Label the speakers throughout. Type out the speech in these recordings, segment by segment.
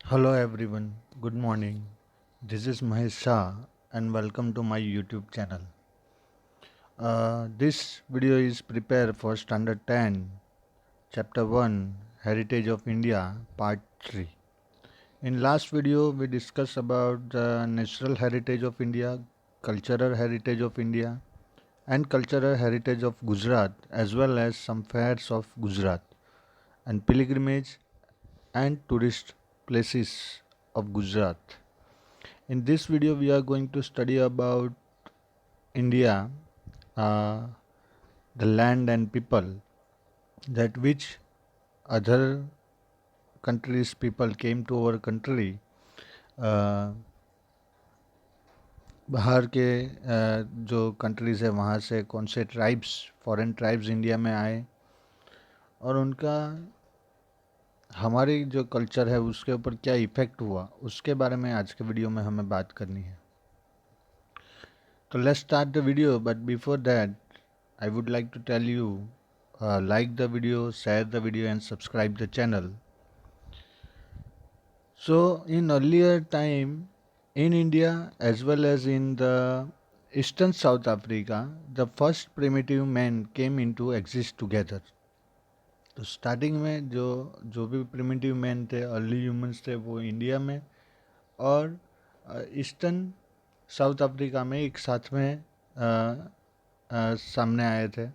Speaker 1: Hello everyone, good morning. This is Mahesh Shah and welcome to my YouTube channel. This video is prepared for Standard 10, Chapter 1, Heritage of India, Part 3. In last video we discussed about the natural heritage of India, cultural heritage of India and cultural heritage of Gujarat as well as some fairs of Gujarat and pilgrimage and tourist places of Gujarat. In this video, we are going to study about India, uh, the land and people, that which other countries people came to our country. uh, बाहर के जो countries है वहाँ से कौन से tribes foreign tribes India में आए और उनका हमारी जो कल्चर है उसके ऊपर क्या इफ़ेक्ट हुआ उसके बारे में आज के वीडियो में हमें बात करनी है. So let's start the video, but before that, I would like to tell you like the video, share the video, and subscribe the channel. So, in earlier time, in India as well as in the eastern South Africa, the first primitive men came into exist together. तो starting में जो जो भी primitive man थे early humans थे वो India में और ईस्टर्न साउथ अफ्रीका में एक साथ में सामने आए थे.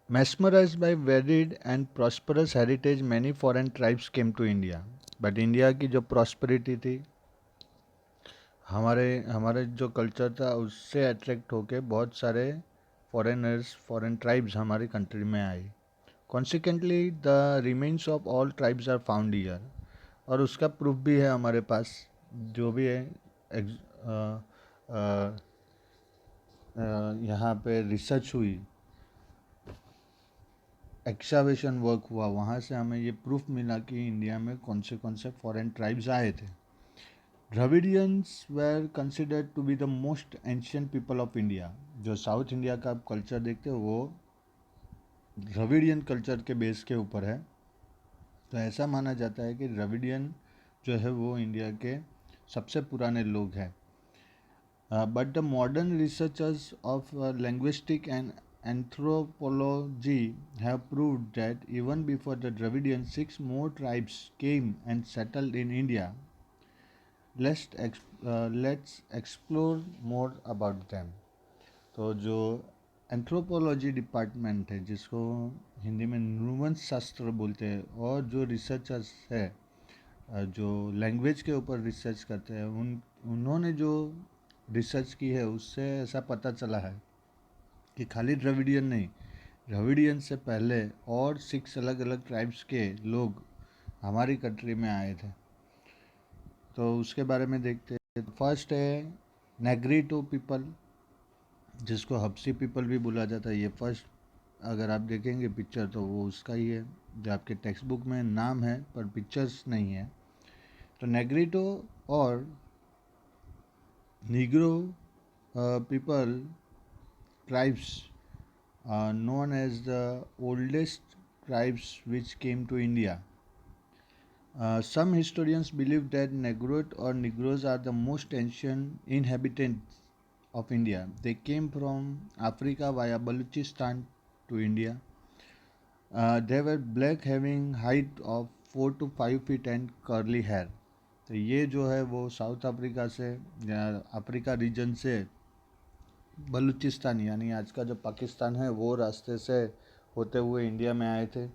Speaker 1: Mesmerized by varied and prosperous heritage, many foreign tribes came to India. But India की जो प्रॉस्पेरिटी थी हमारे हमारे जो कल्चर था उससे अट्रैक्ट होके बहुत सारे फॉरेनर्स फॉरेन ट्राइब्स हमारी कंट्री में आए. Consequently the remains of all tribes are found here. और उसका प्रूफ भी है हमारे पास जो भी है यहाँ पे रिसर्च हुई एक्सकावेशन वर्क हुआ वहाँ से हमें ये प्रूफ मिला कि इंडिया में कौन से फॉरेन ट्राइब्स आए थे. Dravidians were considered to be the most ancient people of India. जो साउथ इंडिया का आप कल्चर देखते हो वो द्रविडियन कल्चर के बेस के ऊपर है. तो ऐसा माना जाता है कि द्रविडियन जो है वो इंडिया के सबसे पुराने लोग हैं. But the modern researchers of linguistic and anthropology have proved that even before the Dravidians, 6 more tribes came and settled in India. Let's explore more about them. तो जो एंथ्रोपोलॉजी डिपार्टमेंट है जिसको हिंदी में नृवंश शास्त्र बोलते हैं और जो रिसर्चर्स है जो लैंग्वेज के ऊपर रिसर्च करते हैं उन्होंने जो रिसर्च की है उससे ऐसा पता चला है कि खाली द्रविडियन नहीं, द्रविडियन से पहले और 6 अलग अलग ट्राइब्स के लोग हमारी कंट्री में आए थे. तो उसके बारे में देखते हैं. फर्स्ट है नेग्रिटो पीपल जिसको हब्सी पीपल भी बोला जाता है. ये फर्स्ट अगर आप देखेंगे पिक्चर तो वो उसका ही है जो आपके टेक्स्ट बुक में नाम है पर पिक्चर्स नहीं है. तो नेग्रिटो और Negro people tribes are known as the oldest tribes which came to India. Some historians believe that Negroid or Negroes are the most ancient inhabitants of India. They came from Africa via Balochistan to India. They were black having height of 4 to 5 feet and curly hair. तो ये जो है वो south Africa से या Africa reason से बलूचिस्तान यानी आज का जो पाकिस्तान है वो रास्ते से होते हुए इंडिया में आए थे.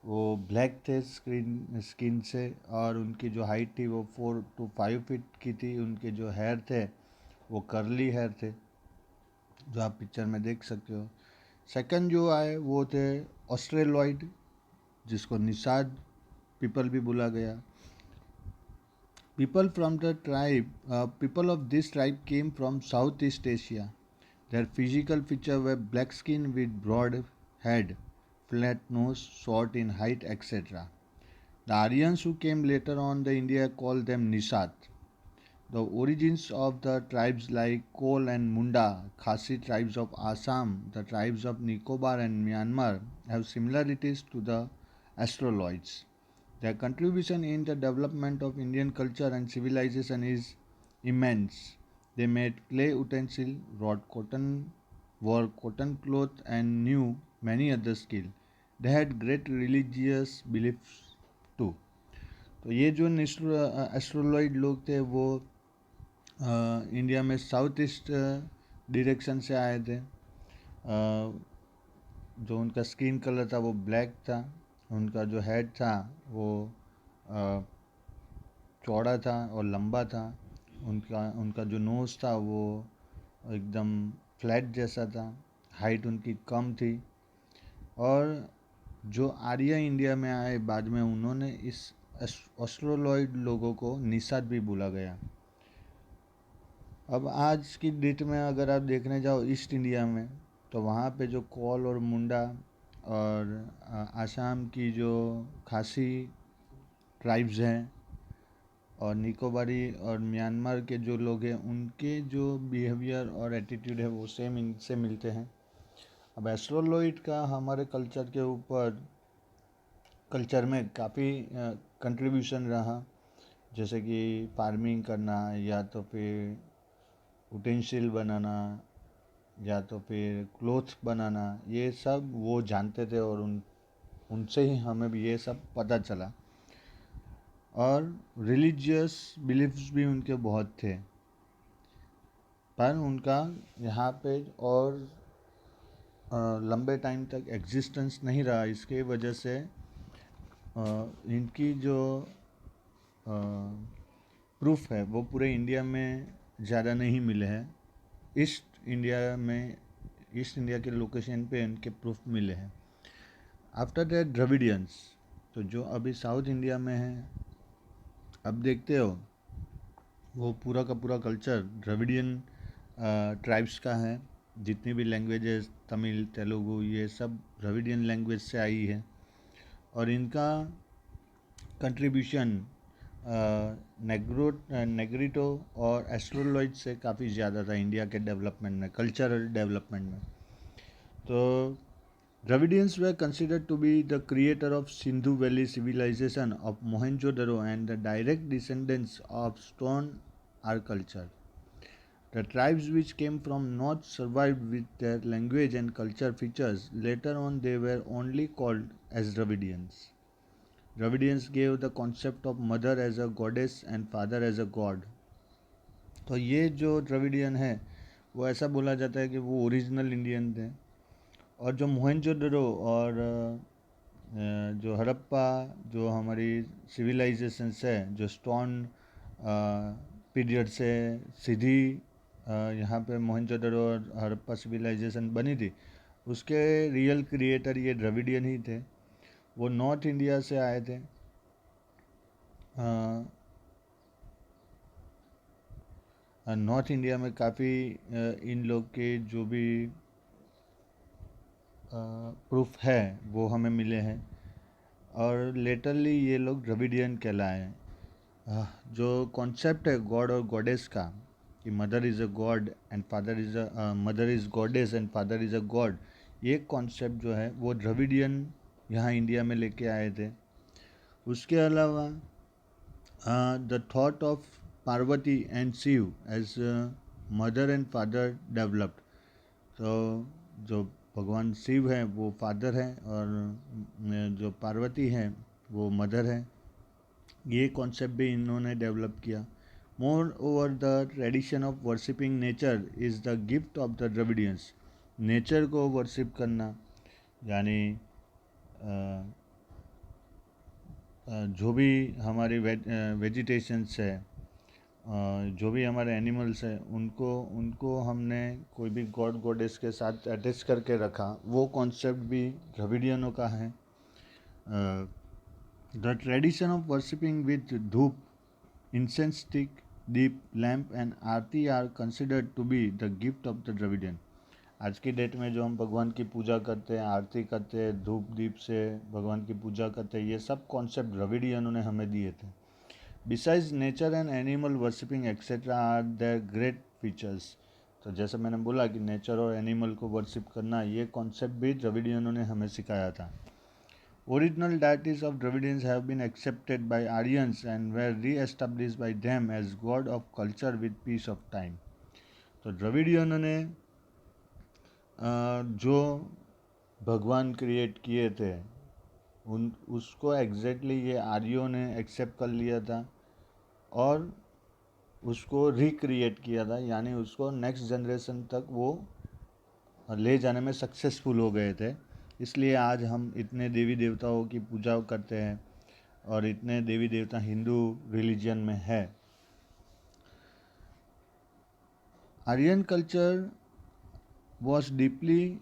Speaker 1: वो ब्लैक थे स्किन से और उनकी जो हाइट थी वो 4 to 5 फीट की थी. उनके जो हेयर थे वो कर्ली हेयर थे जो आप पिक्चर में देख सकते हो. सेकंड जो आए वो थे ऑस्ट्रेलॉइड जिसको निषाद पीपल भी बोला गया. People of this tribe came from Southeast Asia. Their physical features were black skin with broad head, flat nose, short in height, etc. The Aryans who came later on the India called them Nisat. The origins of the tribes like Kol and Munda, Khasi tribes of Assam, the tribes of Nicobar and Myanmar have similarities to the Australoids. Their contribution in the development of Indian culture and civilization is immense. They made clay utensils, wrought cotton, wore cotton cloth, and knew many other skills. They had great religious beliefs too. तो ये जो एस्ट्रोलॉइड लोग थे वो India में south east direction से आए थे. जो उनका स्किन कलर था वो ब्लैक था. उनका जो हेड था वो चौड़ा था और लंबा था. उनका उनका जो नोज़ था वो एकदम फ्लैट जैसा था. हाइट उनकी कम थी. और जो आर्य इंडिया में आए बाद में उन्होंने इस एस्ट्रोलॉइड लोगों को निषाद भी बोला गया. अब आज की डेट में अगर आप देखने जाओ ईस्ट इंडिया में तो वहाँ पे जो कौल और मुंडा और आसाम की जो खासी ट्राइब्स हैं और निकोबारी और म्यांमार के जो लोग हैं उनके जो बिहेवियर और एटीट्यूड है वो सेम इनसे मिलते हैं. अब एस्ट्रोलॉइड का हमारे कल्चर में काफ़ी कंट्रीब्यूशन रहा. जैसे कि फार्मिंग करना या तो फिर उटेंसिल बनाना या तो फिर क्लोथ बनाना, ये सब वो जानते थे और उनसे ही हमें भी ये सब पता चला. और रिलीजियस बिलीफ्स भी उनके बहुत थे. पर उनका यहाँ पे और लंबे टाइम तक एग्जिस्टेंस नहीं रहा. इसके वजह से इनकी जो प्रूफ है वो पूरे इंडिया में ज़्यादा नहीं मिले हैं. ईस्ट इंडिया के लोकेशन पे इनके प्रूफ मिले हैं. आफ्टर दैट द्रविडियंस, तो जो अभी साउथ इंडिया में है, अब देखते हो वो पूरा का पूरा कल्चर द्रविडियन ट्राइब्स का है. जितनी भी लैंग्वेजेस तमिल तेलुगु ये सब द्रविडियन लैंग्वेज से आई है. और इनका कंट्रीब्यूशन नेग्रिटो और एस्ट्रोलॉइड से काफ़ी ज़्यादा था इंडिया के डेवलपमेंट में, कल्चरल डेवलपमेंट में. तो Dravidians were considered to be the creator of Sindhu Valley civilization of Mohenjo-daro and the direct descendants of stone art culture. The tribes which came from north survived with their language and culture features. Later on they were only called as Dravidians. Dravidians gave the concept of mother as a goddess and father as a god. तो ये जो Dravidian है वो ऐसा बोला जाता है कि वो ओरिजिनल इंडियन थे. और जो मोहनजोदड़ो और जो हड़प्पा जो हमारी सिविलाइजेशंस है जो स्टोन पीरियड से सीधी यहाँ पे मोहनजोदड़ो और हड़प्पा सिविलाइजेशन बनी थी, उसके रियल क्रिएटर ये द्रविडियन ही थे. वो नॉर्थ इंडिया से आए थे. नॉर्थ इंडिया में काफ़ी इन लोग के जो भी प्रूफ है वो हमें मिले हैं. और लेटरली ये लोग द्रविडियन कहलाए हैं. जो कॉन्सेप्ट है गॉड और गॉडेस का कि mother is a God and father is mother is goddess and father is a God, ये कॉन्सेप्ट जो है वो द्रविडियन यहाँ इंडिया में लेके आए थे. उसके अलावा the thought of Parvati and Shiva as mother and father developed. तो जो भगवान शिव है वो फादर है और जो पार्वती है वो मदर है. ये कॉन्सेप्ट भी इन्होंने डेवलप किया. More over the tradition of worshipping nature is the gift of the Dravidians. Nature को वर्शिप करना यानी जो भी हमारी वेजिटेशंस है, जो भी हमारे एनिमल्स हैं उनको हमने कोई भी गॉड गॉडेस के साथ अटैच करके रखा, वो कॉन्सेप्ट भी द्रविडियनों का है. The tradition of worshipping with dhoop, incense stick, deep, lamp and aarti are considered to be the gift of the Dravidian. आज की डेट में जो हम भगवान की पूजा करते हैं, आरती करते हैं, धूप दीप से भगवान की पूजा करते हैं, ये सब कॉन्सेप्ट द्रविडियनों ने हमें दिए थे. Besides nature and animal worshipping etc. are their great features. तो जैसे मैंने बोला कि नेचर और एनिमल को वर्शिप करना, ये कॉन्सेप्ट भी द्रविडियनों ने हमें सिखाया था. Original deities of Dravidians have been accepted by Aryans and were re-established by them as god of culture with piece of time. तो द्रविडियनों ने जो भगवान क्रिएट किए थे उन उसको एग्जैक्टली ये आर्यों ने एक्सेप्ट कर लिया था और उसको रिक्रिएट किया था, यानी उसको नेक्स्ट जनरेशन तक वो ले जाने में सक्सेसफुल हो गए थे। इसलिए आज हम इतने देवी देवताओं की पूजा करते हैं और इतने देवी देवता हिंदू रिलीजन में है। Aryan culture was deeply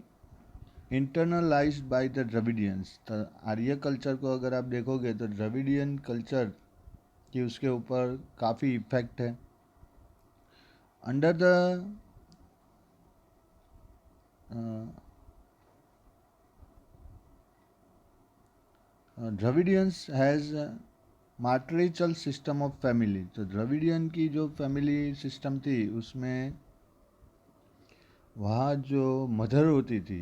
Speaker 1: internalized by the Dravidians. तो आर्य कल्चर को अगर आप देखोगे तो द्रविडियन कल्चर की उसके ऊपर काफ़ी इफेक्ट है। Under the Dravidians has matriarchal system of family. तो द्रविडियन की जो फैमिली सिस्टम थी उसमें वहाँ जो मदर होती थी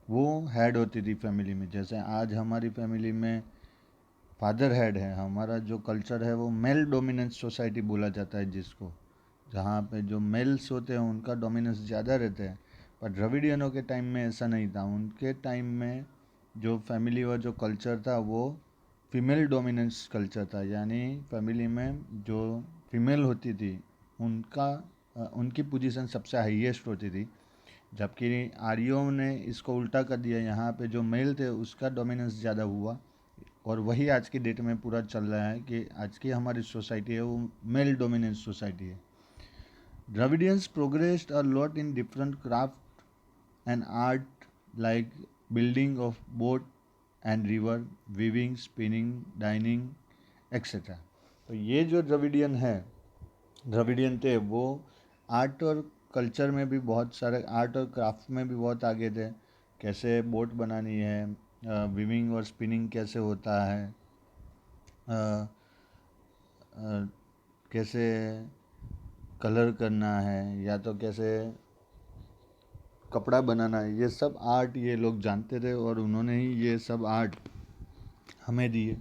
Speaker 1: वो हेड होती थी फैमिली में। जैसे आज हमारी फैमिली में फादर हेड है, हमारा जो कल्चर है वो मेल डोमिनेंस सोसाइटी बोला जाता है जिसको, जहाँ पे जो मेल्स होते हैं उनका डोमिनेंस ज़्यादा रहता है। पर द्रविडियनों के टाइम में ऐसा नहीं था। उनके टाइम में जो फैमिली और जो कल्चर था वो फीमेल डोमिनेंस कल्चर था, यानी फैमिली में जो फीमेल होती थी उनकी पोजीशन सबसे हाईएस्ट होती थी। जबकि आर्यों ने इसको उल्टा कर दिया, यहाँ पे जो मेल थे उसका डोमिनेंस ज़्यादा हुआ और वही आज की डेट में पूरा चल रहा है कि आज की हमारी सोसाइटी है वो मेल डोमिनेंस सोसाइटी है। Dravidians progressed a lot in different craft and art like building of boat and river, weaving, spinning, dining etcetera. तो ये जो द्रविडियन थे वो आर्ट और कल्चर में भी बहुत सारे, आर्ट और क्राफ्ट में भी बहुत आगे थे। कैसे बोट बनानी है, वीविंग और स्पिनिंग कैसे होता है, कैसे कलर करना है, या तो कैसे कपड़ा बनाना है, ये सब आर्ट ये लोग जानते थे और उन्होंने ही ये सब आर्ट हमें दिए।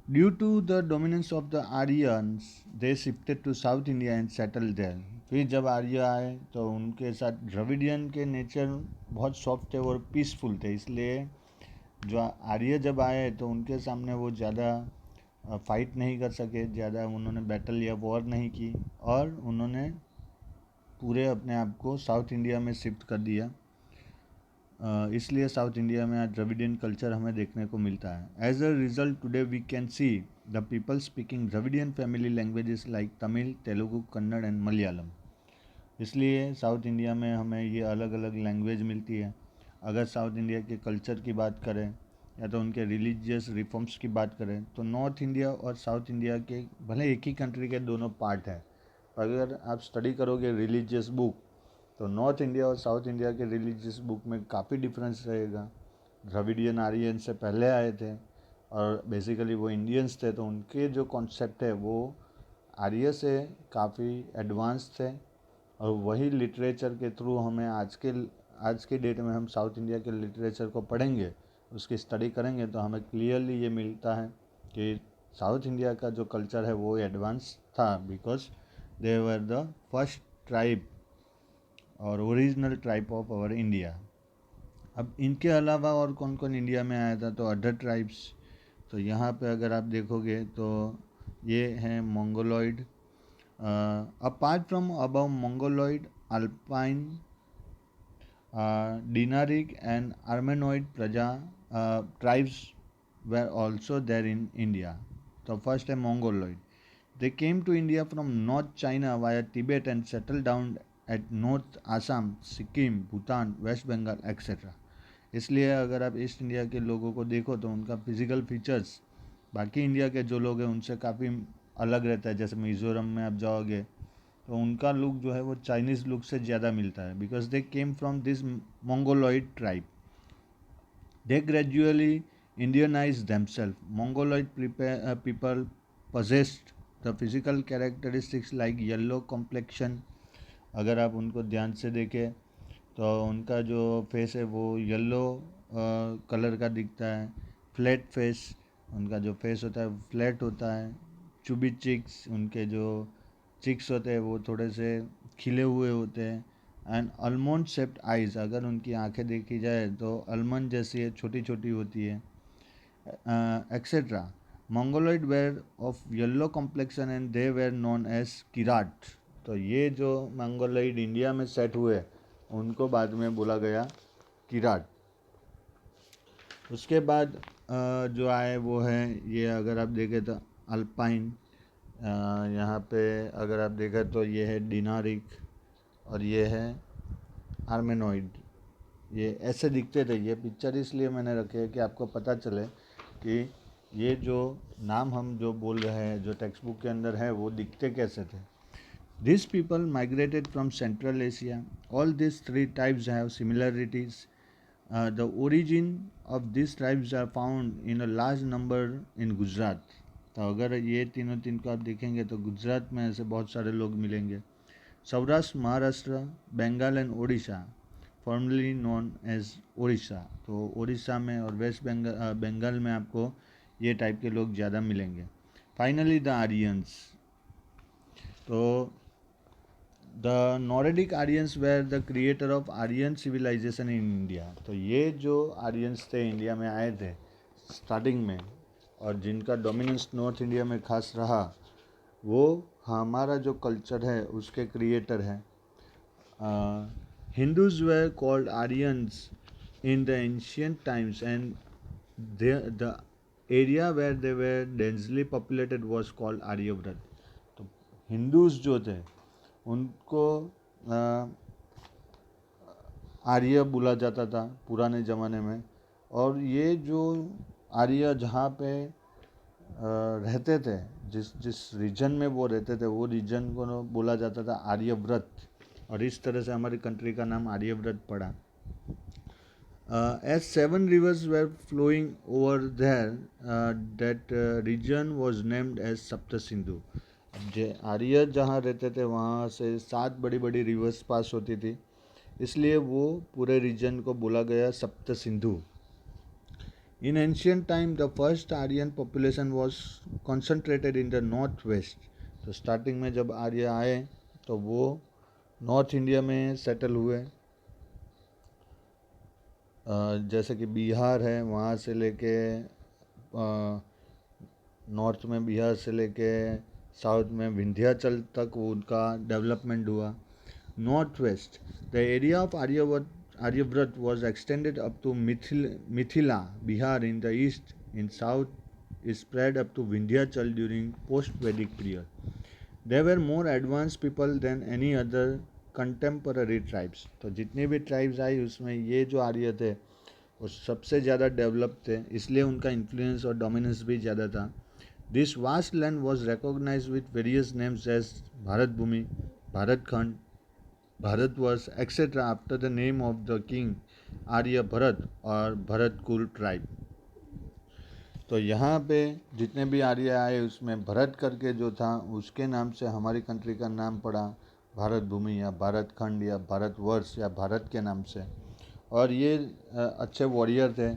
Speaker 1: Due to the dominance of the Aryans they shifted to south India and settle there. फिर जब आर्य आए तो उनके साथ द्रविडियन के नेचर बहुत सॉफ्ट थे और पीसफुल थे, इसलिए जो आर्य जब आए तो उनके सामने वो ज़्यादा फाइट नहीं कर सके, ज़्यादा उन्होंने बैटल या वॉर नहीं की और उन्होंने पूरे अपने आप को साउथ इंडिया में शिफ्ट कर दिया। इसलिए साउथ इंडिया में आज द्रविडियन कल्चर हमें देखने को मिलता है। As a result today we can see the people speaking Dravidian family languages like Tamil, Telugu, Kannada and Malayalam. इसलिए साउथ इंडिया में हमें ये अलग अलग लैंग्वेज मिलती है। अगर साउथ इंडिया के कल्चर की बात करें या तो उनके रिलीजियस रिफॉर्म्स की बात करें तो नॉर्थ इंडिया और साउथ इंडिया के भले एक ही कंट्री के दोनों पार्ट हैं, अगर आप स्टडी करोगे रिलीजियस बुक तो नॉर्थ इंडिया और साउथ इंडिया के रिलीजियस बुक में काफ़ी डिफरेंस रहेगा। द्रविडियन आर्यन से पहले आए थे और बेसिकली वो इंडियंस थे, तो उनके जो कॉन्सेप्ट है वो आर्य से काफ़ी एडवांस थे और वही लिटरेचर के थ्रू हमें आज के डेट में हम साउथ इंडिया के लिटरेचर को पढ़ेंगे, उसकी स्टडी करेंगे तो हमें क्लियरली ये मिलता है कि साउथ इंडिया का जो कल्चर है वो एडवांस था, because they were the first tribe और original tribe of our India. अब इनके अलावा और कौन कौन इंडिया में आया था, तो अदर ट्राइब्स, तो यहाँ पे अगर आप देखोगे तो ये हैं Mongoloid. Apart from above Mongoloid, Alpine, Dinaric and Armenoid tribes were also there in India. तो फर्स्ट है Mongoloid. They came to India from North China via Tibet and settled down at North Assam, Sikkim, Bhutan, West Bengal etcetera. इसलिए अगर आप east India के लोगों को देखो तो उनका फिजिकल फीचर्स बाकी इंडिया के जो लोग हैं उनसे काफ़ी अलग रहता है। जैसे मिज़ोरम में आप जाओगे तो उनका लुक जो है वो चाइनीज़ लुक से ज़्यादा मिलता है, because they came from this Mongoloid tribe. They gradually Indianized themselves. Mongoloid people possessed the physical characteristics like yellow complexion. अगर आप उनको ध्यान से देखें तो उनका जो फेस है वो येलो कलर का दिखता है, फ्लैट फेस, उनका जो फेस होता है फ्लैट होता है, चुबी चिक्स, उनके जो चिक्स होते हैं वो थोड़े से खिले हुए होते हैं, एंड almond शेप्ड आइज़, अगर उनकी आंखें देखी जाए तो almond जैसी है, छोटी छोटी होती है, etcetera. Mongoloid were of yellow complexion and they were known as Kirat. तो ये जो मंगोलॉइड इंडिया में सेट हुए उनको बाद में बोला गया किराट. उसके बाद जो आए वो है ये, अगर आप देखें तो अल्पाइन, यहाँ पे अगर आप देखें तो ये है डिनारिक और ये है आर्मेनोइड. ये ऐसे दिखते थे. ये पिक्चर इसलिए मैंने रखे है कि आपको पता चले कि ये जो नाम हम जो बोल रहे हैं जो टेक्स्ट बुक के अंदर है वो दिखते कैसे थे. This people migrated from Central Asia. All this three types have similarities. The origin of this tribes are found in a large number in Gujarat. तो अगर ये तीन को आप देखेंगे तो गुजरात में ऐसे बहुत सारे लोग मिलेंगे. Saurashtra, Maharashtra, Bengal and Odisha, formally known as Odisha. तो ओडिशा में और वेस्ट बंगाल में आपको ये टाइप के लोग ज़्यादा मिलेंगे. Finally the Aryans. तो the Nordic Aryans were the creator of Aryan civilisation in India. तो ये जो आर्यंस थे इंडिया में आए थे स्टार्टिंग में और जिनका डोमिनेंस नॉर्थ इंडिया में खास रहा, वो हमारा जो कल्चर है उसके क्रिएटर हैं. Hindus were called Aryans in the ancient times, and the area where they were densely populated was called Aryavrat. तो हिंदूज जो थे उनको आर्य बोला जाता था पुराने ज़माने में. और ये जो आर्य जहाँ पे रहते थे, जिस जिस रीजन में वो रहते थे वो रीजन को बोला जाता था आर्यव्रत. और इस तरह से हमारी कंट्री का नाम आर्यव्रत पड़ा. As 7 rivers were flowing over there, that region was named as Sapta Sindhu. अब जो आर्य जहाँ रहते थे वहाँ से 7 बड़ी बड़ी रिवर्स पास होती थी, इसलिए वो पूरे रीजन को बोला गया सप्त Sindhu. In ancient time, the first Aryan population was concentrated in the northwest. तो स्टार्टिंग में जब आर्य आए तो वो नॉर्थ इंडिया में सेटल हुए. जैसे कि बिहार है, वहाँ से लेके नॉर्थ में बिहार से लेके साउथ में विंध्याचल तक उनका डेवलपमेंट हुआ. North west, the area of Aryavrat was extended up to Mithila, Bihar in the east. In south, is spread up to Vindhyachal during post-Vedic period. They were more advanced people than any other contemporary tribes. तो जितनी भी tribes आई उसमें ये जो आर्य थे वो सबसे ज़्यादा डेवलप थे, इसलिए उनका इन्फ्लुएंस और डोमिनेंस भी ज़्यादा था. This vast land was recognised with various names as Bharat Bhumi, Bharat Khand, Bharatvarsh etcetera after the name of the king Arya Bharat और भरत कुल ट्राइब. तो यहाँ पे जितने भी आर्य आए उसमें भरत करके जो था उसके नाम से हमारी कंट्री का नाम पड़ा भारत भूमि या भारत खंड या भारतवर्ष या भारत के नाम से. और ये अच्छे वॉरियर थे.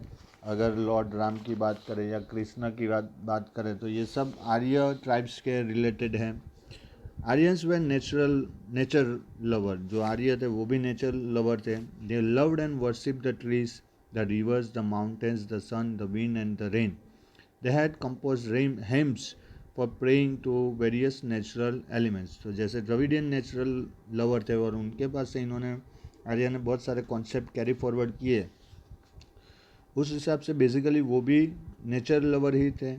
Speaker 1: अगर लॉर्ड राम की बात करें या कृष्ण की बात करें तो ये सब आर्य ट्राइब्स के रिलेटेड हैं. Aryans were nature lover. जो आर्य थे वो भी नेचर लवर थे. They loved and worship the trees, the rivers, the mountains, the sun, the wind and the rain. They had compose hymns for praying to various natural elements. तो जैसे Dravidian natural lover थे और उनके पास से इन्होंने आर्य ने बहुत सारे कॉन्सेप्ट कैरी फॉरवर्ड किए. उस हिसाब से बेसिकली वो भी नेचर लवर ही थे.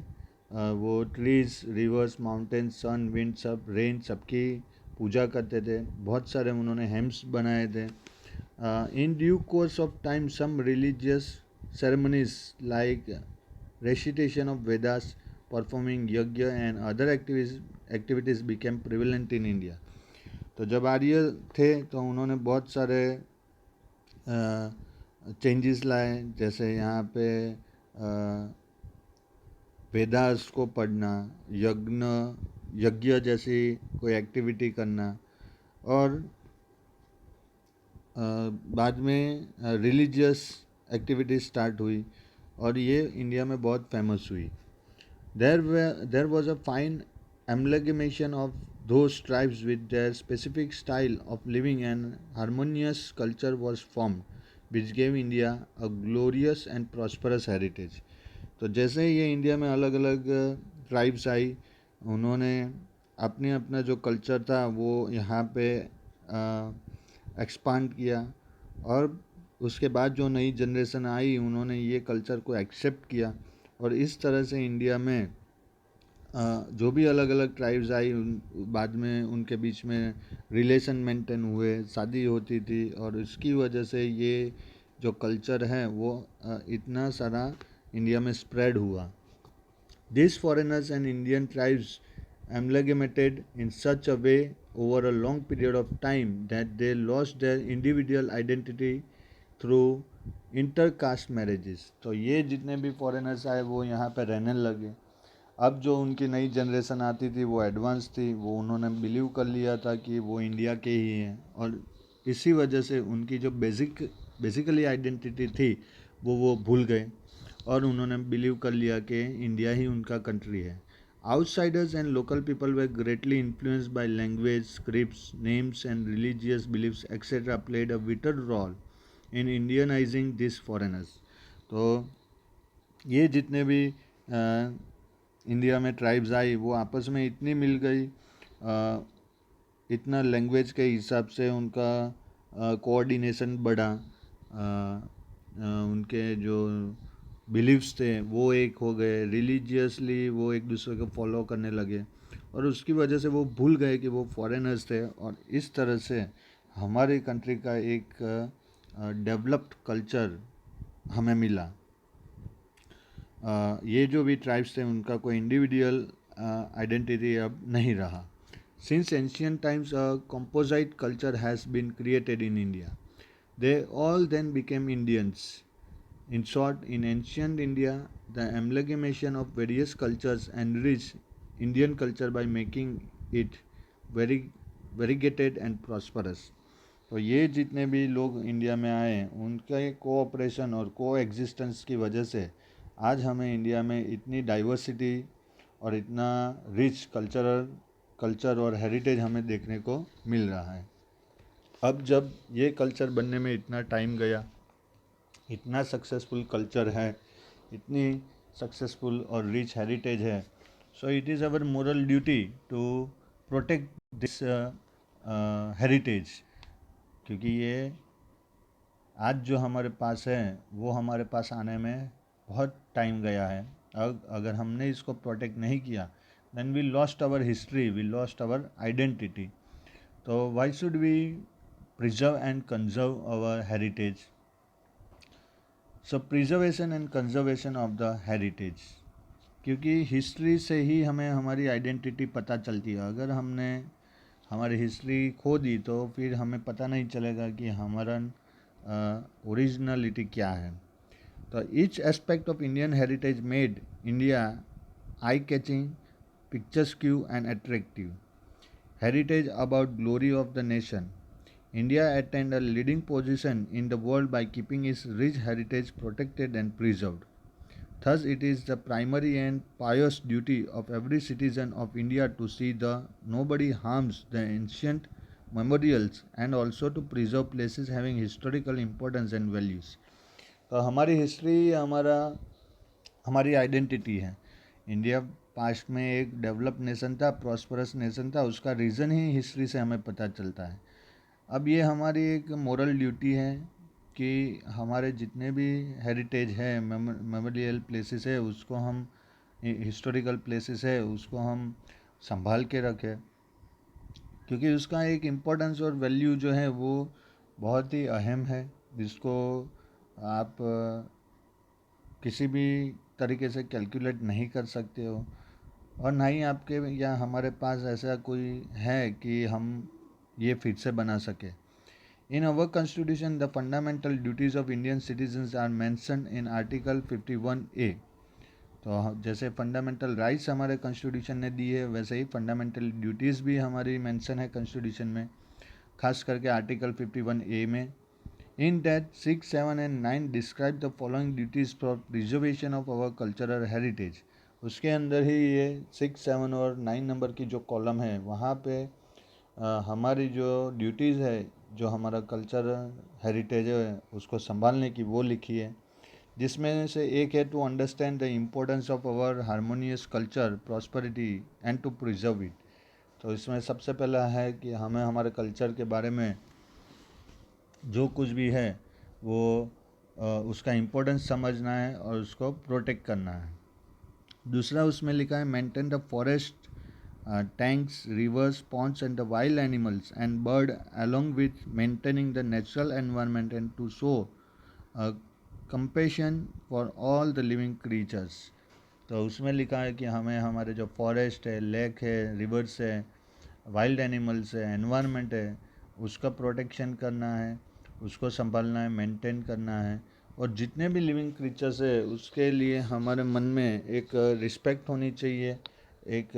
Speaker 1: वो ट्रीज, रिवर्स, माउंटेन्स, सन, विंड, सब, रेन, सबकी पूजा करते थे. बहुत सारे उन्होंने हेम्स बनाए थे. In due course of time some religious ceremonies like recitation of Vedas, performing yagya and other activities became prevalent in India. तो जब आर्य थे तो उन्होंने बहुत सारे चेंजेस लाए. जैसे यहाँ पे वेदास को पढ़ना, यज्ञ जैसी कोई एक्टिविटी करना और बाद में रिलीजियस एक्टिविटी स्टार्ट हुई और ये इंडिया में बहुत फेमस हुई. There was a fine amalgamation of those tribes with their specific style of living and harmonious culture was formed, which gave India a glorious and prosperous heritage. तो जैसे ही ये India में अलग अलग ट्राइब्स आई, उन्होंने अपने अपना जो कल्चर था वो यहाँ पे एक्सपांड किया, और उसके बाद जो नई जनरेशन आई उन्होंने ये कल्चर को एक्सेप्ट किया, और इस तरह से इंडिया में जो भी अलग अलग ट्राइब्स आई बाद में उनके बीच में रिलेशन मेंटेन हुए, शादी होती थी, और इसकी वजह से ये जो कल्चर है वो इतना सारा इंडिया में स्प्रेड हुआ. These foreigners and Indian tribes amalgamated in such a way over a long period of time that they lost their individual identity through intercaste marriages. तो ये जितने भी फॉरेनर्स आए वो यहाँ पे रहने लगे. अब जो उनकी नई जनरेशन आती थी वो एडवांस थी, वो उन्होंने बिलीव कर लिया था कि वो इंडिया के ही हैं, और इसी वजह से उनकी जो बेसिकली आइडेंटिटी थी वो भूल गए, और उन्होंने बिलीव कर लिया कि इंडिया ही उनका कंट्री है. Outsiders and local people were greatly influenced by language, scripts, names, and religious beliefs, etc., played a vital role in Indianizing these foreigners. तो ये जितने भी इंडिया में ट्राइब्स आई वो आपस में इतनी मिल गई, इतना लैंग्वेज के हिसाब से उनका कोऑर्डिनेशन बढ़ा, उनके जो बिलीव्स थे वो एक हो गए, रिलीजियसली वो एक दूसरे को फॉलो करने लगे, और उसकी वजह से वो भूल गए कि वो फॉरेनर्स थे, और इस तरह से हमारी कंट्री का एक डेवलप्ड कल्चर हमें मिला. ये जो भी ट्राइब्स थे उनका कोई इंडिविजुअल आइडेंटिटी अब नहीं रहा. Since ancient times, a composite culture has been created in India. They all then became Indians. In short, in ancient India, the amalgamation of various cultures enriched Indian culture by making it very variegated and prosperous. तो ये जितने भी लोग India में आए उनके cooperation और को एग्जिस्टेंस की वजह से आज हमें इंडिया में इतनी डाइवर्सिटी और इतना रिच कल्चर और हेरिटेज हमें देखने को मिल रहा है. अब जब ये कल्चर बनने में इतना टाइम गया, इतना सक्सेसफुल कल्चर है, इतनी सक्सेसफुल और रिच हेरिटेज है, so it is our moral duty to protect this heritage, क्योंकि ये आज जो हमारे पास है वो हमारे पास आने में बहुत टाइम गया है. अगर हमने इसको प्रोटेक्ट नहीं किया then we lost our history, we lost our identity. तो why should we preserve and conserve our heritage? So preservation and conservation of the heritage, क्योंकि हिस्ट्री से ही हमें हमारी आइडेंटिटी पता चलती है. अगर हमने हमारी हिस्ट्री खो दी तो फिर हमें पता नहीं चलेगा कि हमारा ओरिजिनलिटी क्या है. तो each aspect of Indian heritage made India eye catching, picturesque and attractive. Heritage about glory of the nation. India attained a leading position in the world by keeping its rich heritage protected and preserved. Thus, it is the primary and pious duty of every citizen of India to see that nobody harms the ancient memorials and also to preserve places having historical importance and values. तो हमारी history हमारी identity है. India past में एक develop nation था, prosperous nation था, उसका reason ही history से हमें पता चलता है. अब ये हमारी एक मोरल ड्यूटी है कि हमारे जितने भी हेरिटेज है, मेमोरियल प्लेसेस है, उसको हम हिस्टोरिकल प्लेसेस है उसको हम संभाल के रखें, क्योंकि उसका एक इम्पोर्टेंस और वैल्यू जो है वो बहुत ही अहम है, जिसको आप किसी भी तरीके से कैलकुलेट नहीं कर सकते हो, और ना ही आपके या हमारे पास ऐसा कोई है कि हम ये फिर से बना सके. In our constitution the fundamental duties of Indian citizens are mentioned in article 51A. तो जैसे फंडामेंटल राइट्स हमारे कॉन्स्टिट्यूशन ने दी है, वैसे ही फंडामेंटल ड्यूटीज़ भी हमारी मेंशन है कॉन्स्टिट्यूशन में, खास करके आर्टिकल 51A में. In that 6, 7 and 9 describe the following duties for preservation of our cultural heritage. उसके अंदर ही ये 6, 7 और 9 नंबर की जो कॉलम है वहाँ पे हमारी जो ड्यूटीज़ है, जो हमारा कल्चरल हेरिटेज है उसको संभालने की, वो लिखी है। जिसमें से एक है to understand the importance of our harmonious culture prosperity and to preserve it. तो इसमें सबसे पहला है कि हमें हमारे कल्चर के बारे में जो कुछ भी है वो उसका इम्पोर्टेंस समझना है और उसको प्रोटेक्ट करना है। दूसरा उसमें लिखा है maintain the forest, tanks, rivers, ponds and the wild animals and bird along with maintaining the natural environment and to show compassion for all the living creatures. तो उसमें लिखा है कि हमें हमारे जो फॉरेस्ट है, लेक है, रिवर्स है, वाइल्ड एनिमल्स है, एनवायरनमेंट है, उसका प्रोटेक्शन करना है, उसको संभालना है, मेंटेन करना है। और जितने भी लिविंग क्रीचर्स है उसके लिए हमारे मन में एक रिस्पेक्ट होनी चाहिए, एक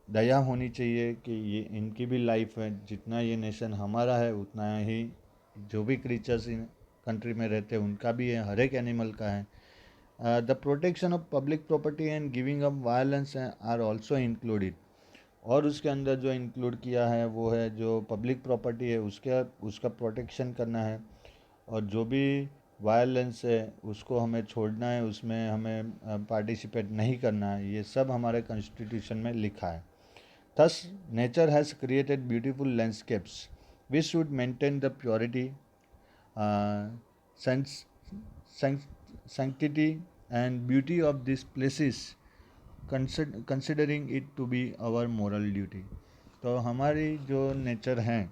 Speaker 1: दया होनी चाहिए कि ये इनकी भी लाइफ है। जितना ये नेशन हमारा है उतना ही जो भी क्रीचर्स इन कंट्री में रहते हैं उनका भी है, हर एक एनिमल का है। The protection of public property and giving up violence are also included. और उसके अंदर जो इंक्लूड किया है वो है जो पब्लिक प्रॉपर्टी है उसका प्रोटेक्शन करना है, और जो भी वायलेंस है उसको हमें छोड़ना है, उसमें हमें पार्टिसिपेट नहीं करना है। ये सब हमारे कॉन्स्टिट्यूशन में लिखा है। Thus nature has created beautiful landscapes. We should maintain the purity, sanctity and beauty of these places, considering it to be our moral duty। तो हमारी जो नेचर हैं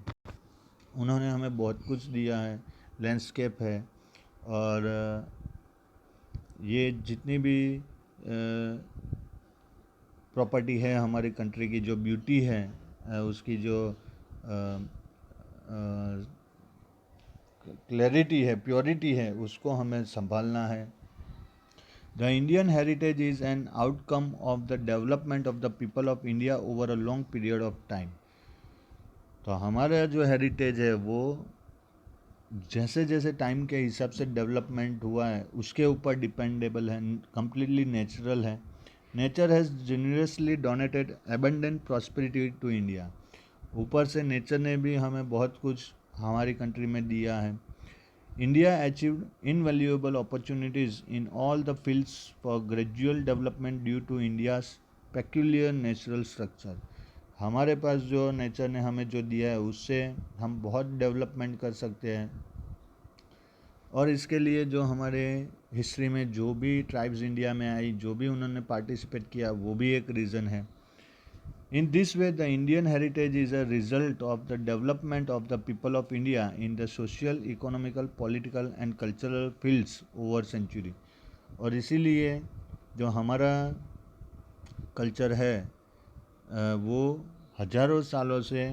Speaker 1: उन्होंने हमें बहुत कुछ दिया है, लैंडस्केप है, और ये जितनी भी प्रॉपर्टी है हमारी कंट्री की, जो ब्यूटी है, उसकी जो क्लैरिटी है, प्योरिटी है, उसको हमें संभालना है। The Indian heritage is an outcome of the development of the people of India over a long period of time। तो हमारा जो हेरिटेज है वो जैसे जैसे टाइम के हिसाब से डेवलपमेंट हुआ है उसके ऊपर डिपेंडेबल है, कम्प्लीटली नेचुरल है। Nature has generously donated abundant prosperity to India. ऊपर से नेचर ने भी हमें बहुत कुछ हमारी कंट्री में दिया है। India achieved invaluable opportunities in all the fields for gradual development due to India's peculiar natural structure। हमारे पास जो नेचर ने हमें जो दिया है उससे हम बहुत डेवलपमेंट कर सकते हैं। और इसके लिए जो हमारे हिस्ट्री में जो भी ट्राइब्स इंडिया में आई, जो भी उन्होंने पार्टिसिपेट किया, वो भी एक रीज़न है। In this way, the Indian heritage is a result of the development of the people of India in the social, economical, political and cultural fields over century। और इसीलिए जो हमारा कल्चर है वो हजारों सालों से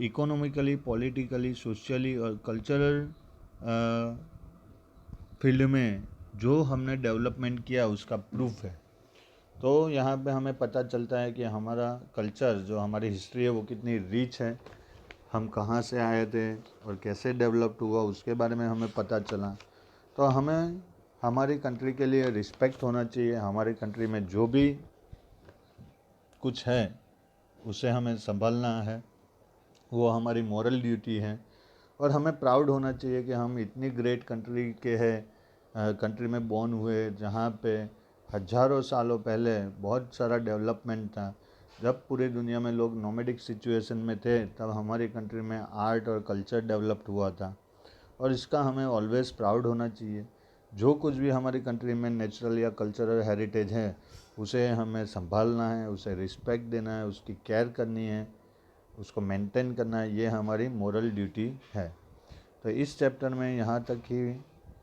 Speaker 1: इकोनॉमिकली, पॉलिटिकली, सोशली और कल्चरल फील्ड में जो हमने डेवलपमेंट किया उसका प्रूफ है। तो यहाँ पे हमें पता चलता है कि हमारा कल्चर, जो हमारी हिस्ट्री है, वो कितनी रिच है, हम कहाँ से आए थे और कैसे डेवलप्ड हुआ उसके बारे में हमें पता चला। तो हमें हमारी कंट्री के लिए रिस्पेक्ट होना चाहिए। हमारी कंट्री में जो भी कुछ है उसे हमें संभालना है, वो हमारी मॉरल ड्यूटी है। और हमें प्राउड होना चाहिए कि हम इतनी ग्रेट कंट्री के हैं, कंट्री में बॉर्न हुए जहाँ पे हजारों सालों पहले बहुत सारा डेवलपमेंट था। जब पूरी दुनिया में लोग नोमैडिक सिचुएशन में थे तब हमारी कंट्री में आर्ट और कल्चर डेवलप्ड हुआ था, और इसका हमें ऑलवेज़ प्राउड होना चाहिए। जो कुछ भी हमारी कंट्री में नेचुरल या कल्चरल हेरिटेज है उसे हमें संभालना है, उसे रिस्पेक्ट देना है, उसकी केयर करनी है, उसको मेंटेन करना है। ये हमारी मोरल ड्यूटी है। तो इस चैप्टर में यहाँ तक ही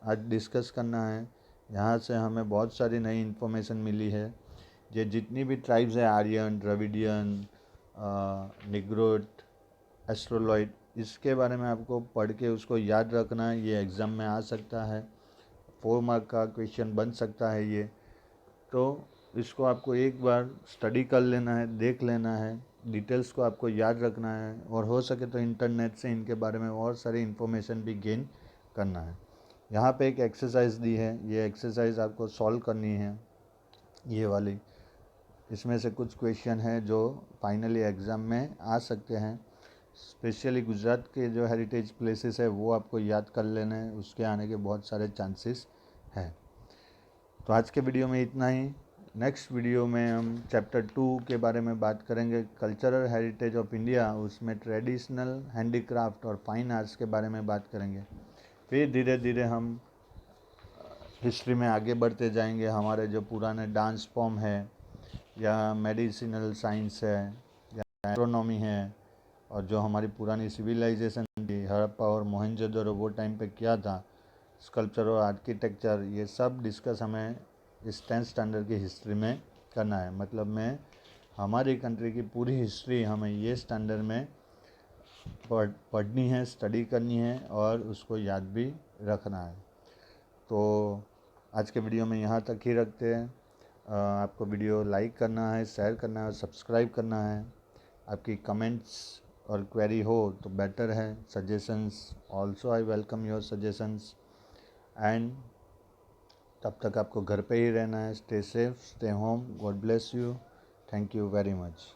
Speaker 1: आज डिस्कस करना है। यहाँ से हमें बहुत सारी नई इन्फॉर्मेशन मिली है। ये जितनी भी ट्राइब्स है, आर्यन, द्रविडियन, निग्रोट, एस्ट्रोलॉइड, इसके बारे में आपको पढ़ के उसको याद रखना है। ये एग्ज़ाम में आ सकता है, 4 मार्क का क्वेश्चन बन सकता है ये। तो इसको आपको एक बार स्टडी कर लेना है, देख लेना है, डिटेल्स को आपको याद रखना है और हो सके तो इंटरनेट से इनके बारे में और सारी इन्फॉर्मेशन भी गेन करना है। यहाँ पे एक एक्सरसाइज दी है, ये एक्सरसाइज आपको सॉल्व करनी है, ये वाली। इसमें से कुछ क्वेश्चन है जो फाइनली एग्ज़ाम में आ सकते हैं। स्पेशली गुजरात के जो हेरिटेज प्लेसेस है वो आपको याद कर लेना है, उसके आने के बहुत सारे चांसेस हैं। तो आज के वीडियो में इतना ही। नेक्स्ट वीडियो में हम चैप्टर 2 के बारे में बात करेंगे, कल्चरल हेरिटेज ऑफ इंडिया। उसमें ट्रेडिशनल हैंडीक्राफ्ट और फाइन आर्ट्स के बारे में बात करेंगे। फिर धीरे धीरे हम हिस्ट्री में आगे बढ़ते जाएंगे। हमारे जो पुराने डांस फॉर्म है या मेडिसिनल साइंस है या एस्ट्रोनॉमी है, और जो हमारी पुरानी सिविलाइजेशन थी हड़प्पा और मोहनजोदड़ो, वो टाइम पे क्या था, स्कल्पचर और आर्किटेक्चर, ये सब डिस्कस हमें इस 10th स्टैंडर्ड की हिस्ट्री में करना है। मतलब में हमारी कंट्री की पूरी हिस्ट्री हमें ये स्टैंडर्ड में पढ़नी है, स्टडी करनी है और उसको याद भी रखना है। तो आज के वीडियो में यहाँ तक ही रखते हैं। आपको वीडियो लाइक करना है, शेयर करना है और सब्सक्राइब करना है। आपकी कमेंट्स और क्वेरी हो तो बेटर है, suggestions also I welcome your suggestions. And तब तक आपको घर पे ही रहना है। Stay safe, stay home, God bless you, thank you very much.